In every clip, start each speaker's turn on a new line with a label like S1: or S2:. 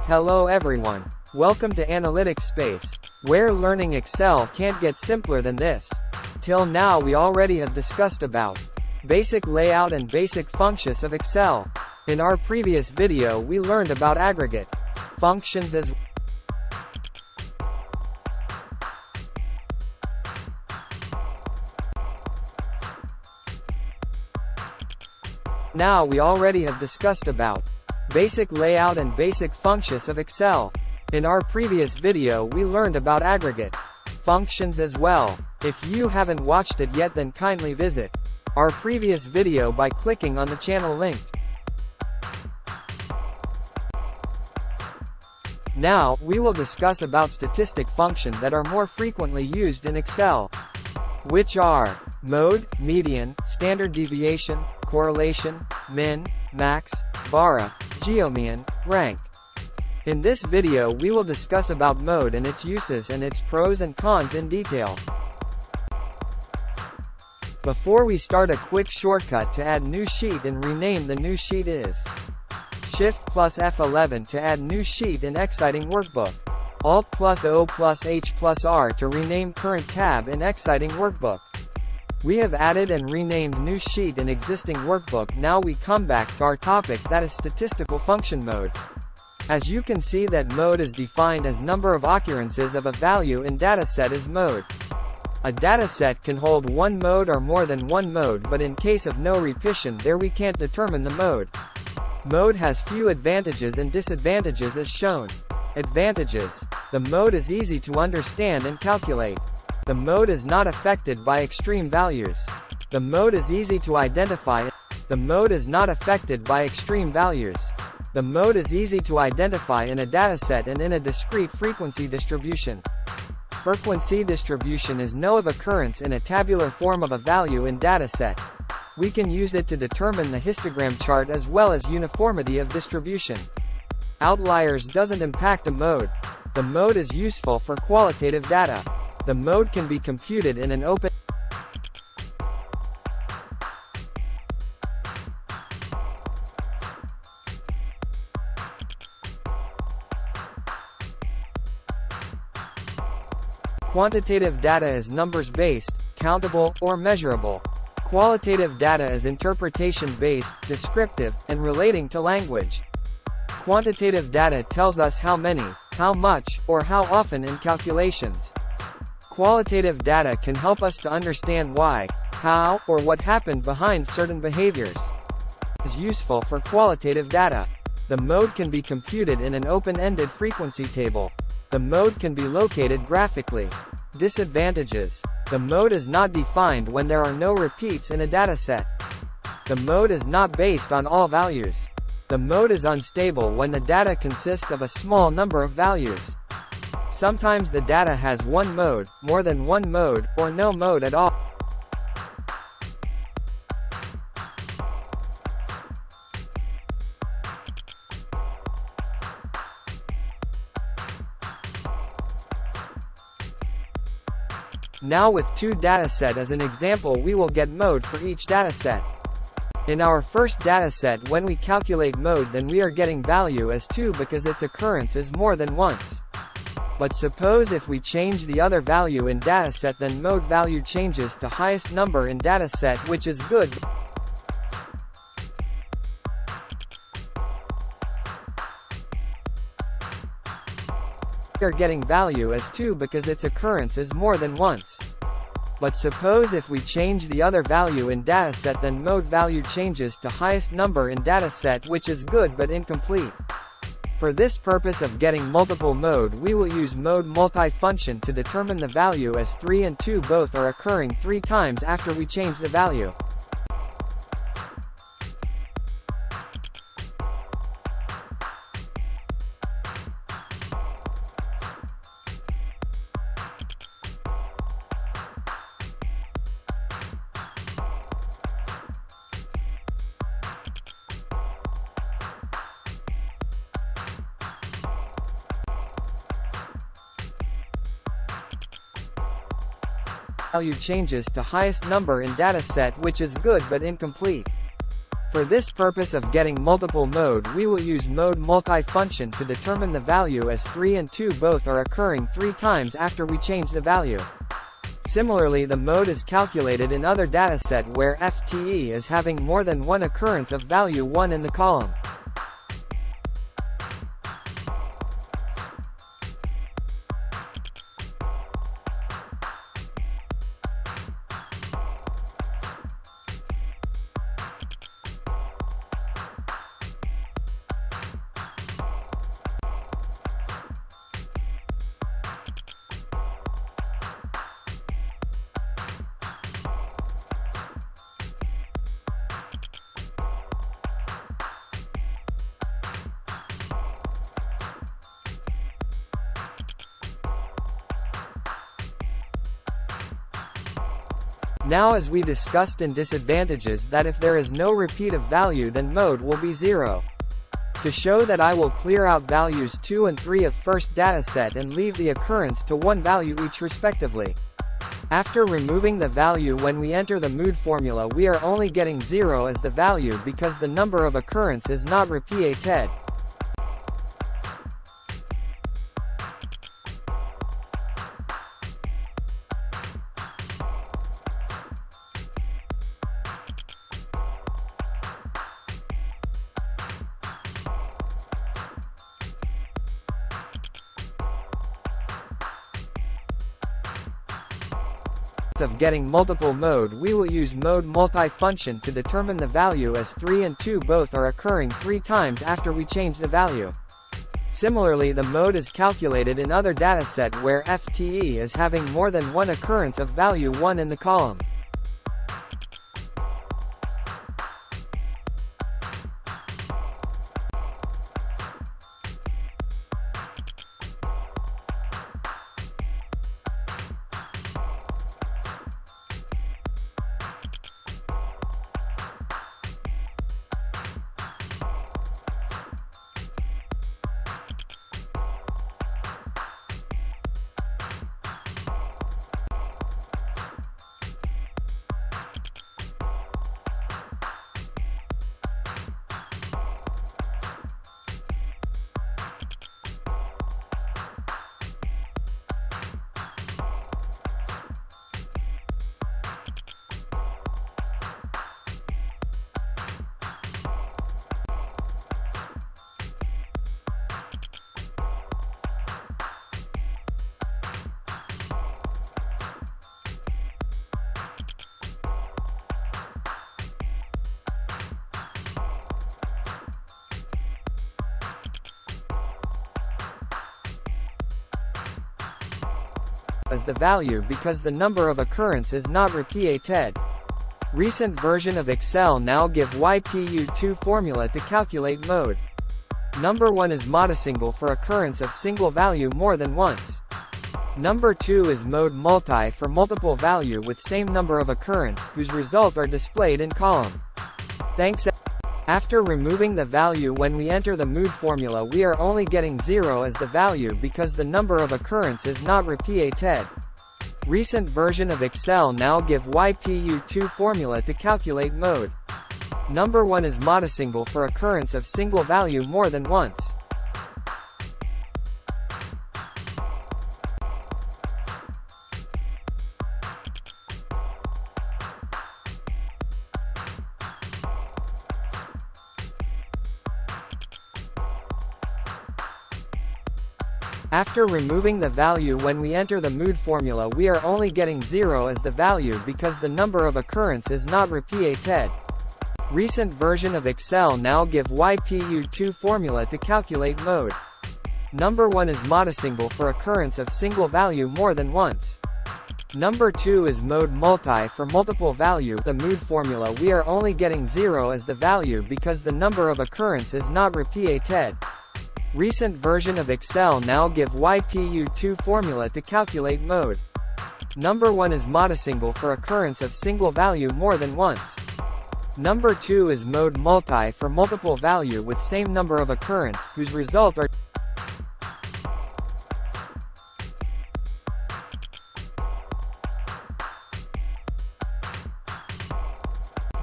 S1: Hello everyone. Welcome to Analytics Space, where learning Excel can't get simpler than this. Till now we already have discussed about basic layout and basic functions of Excel. In our previous video we learned about aggregate functions as Now we already have discussed about basic layout and basic functions of Excel. In our previous video we learned about aggregate functions as well. If you haven't watched it yet, then kindly visit our previous video by clicking on the channel link. Now, we will discuss about statistic functions that are more frequently used in Excel, which are mode, median, standard deviation, correlation, min, max, vara, geomean, rank. In this video we will discuss about mode and its uses and its pros and cons in detail. Before we start, a quick shortcut to add new sheet and rename the new sheet is Shift plus F11 to add new sheet in Exciting Workbook. Alt plus O plus H plus R to rename current tab in Exciting Workbook. We have added and renamed new sheet in existing workbook. Now we come back to our topic, that is statistical function mode. As you can see that mode is defined as number of occurrences of a value in dataset is mode. A dataset can hold one mode or more than one mode, but in case of no repetition there we can't determine the mode. Mode has few advantages and disadvantages as shown. Advantages: the mode is easy to understand and calculate. The mode is not affected by extreme values. The mode is easy to identify. The mode is not affected by extreme values. The mode is easy to identify in a dataset and in a discrete frequency distribution. Frequency distribution is no of occurrence in a tabular form of a value in dataset. We can use it to determine the histogram chart as well as uniformity of distribution. Outliers doesn't impact a mode. The mode is useful for qualitative data. The mode can be computed in an open Quantitative data is numbers-based, countable, or measurable. Qualitative data is interpretation-based, descriptive, and relating to language. Quantitative data tells us how many, how much, or how often in calculations. Qualitative data can help us to understand why, how, or what happened behind certain behaviors. It is useful for qualitative data. The mode can be computed in an open-ended frequency table. The mode can be located graphically. Disadvantages: the mode is not defined when there are no repeats in a dataset. The mode is not based on all values. The mode is unstable when the data consists of a small number of values. Sometimes the data has one mode, more than one mode, or no mode at all. Now with two dataset as an example, we will get mode for each dataset. In our first dataset, when we calculate mode, then we are getting value as 2 because its occurrence is more than once. But suppose if we change the other value in dataset, then mode value changes to highest number in dataset, which is good. We are getting value as 2 because its occurrence is more than once. But suppose if we change the other value in dataset, then mode value changes to highest number in dataset, which is good but incomplete. For this purpose of getting multiple mode, we will use mode multifunction to determine the value as 3 and 2 both are occurring 3 times after we change the value. Value changes to highest number in dataset, which is good but incomplete. For this purpose of getting multiple mode, we will use mode multifunction to determine the value as 3 and 2 both are occurring 3 times after we change the value. Similarly, the mode is calculated in other dataset where FTE is having more than one occurrence of value 1 in the column. Now, as we discussed in disadvantages, that if there is no repeat of value, then mode will be 0. To show that, I will clear out values 2 and 3 of first dataset and leave the occurrence to 1 value each respectively. After removing the value when we enter the mood formula, we are only getting 0 as the value because the number of occurrence is not repeated. Of getting multiple mode, we will use mode multifunction to determine the value as 3 and 2 both are occurring 3 times after we change the value. Similarly, the mode is calculated in other dataset where FTE is having more than one occurrence of value 1 in the column. As the value because the number of occurrence is not repeated. Recent version of Excel now give YPU2 formula to calculate mode. Number 1 is monosingle for occurrence of single value more than once. Number 2 is mode multi for multiple value with same number of occurrence whose result are displayed in column. Thanks. After removing the value when we enter the mood formula, we are only getting 0 as the value because the number of occurrence is not repeated. Recent version of Excel now give YPU2 formula to calculate mode. Number 1 is monosingle for occurrence of single value more than once. After removing the value when we enter the mood formula, we are only getting 0 as the value because the number of occurrence is not repeated. Recent version of Excel now give YPU2 formula to calculate mode. Number 1 is monosingle for occurrence of single value more than once. Number 2 is mode multi for multiple value. The mood formula, we are only getting 0 as the value because the number of occurrence is not repeated. Recent version of Excel now give YPU2 formula to calculate mode. Number 1 is monosingle for occurrence of single value more than once. Number 2 is mode multi for multiple value with same number of occurrence whose result are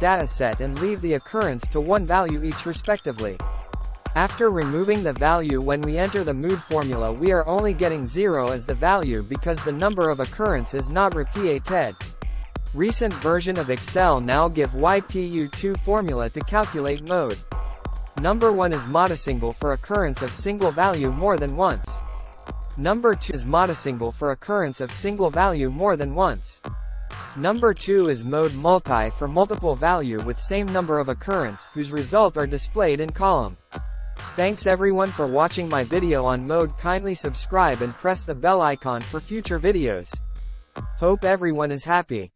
S1: dataset and leave the occurrence to one value each respectively. After removing the value when we enter the mood formula, we are only getting 0 as the value because the number of occurrence is not repeated. Recent version of Excel now give YPU2 formula to calculate mode. Number 1 is monosingle for occurrence of single value more than once. Number 2 is monosingle for occurrence of single value more than once. Number 2 is mode multi for multiple value with same number of occurrence, whose result are displayed in column. Thanks everyone for watching my video on mode. Kindly subscribe and press the bell icon for future videos. Hope everyone is happy.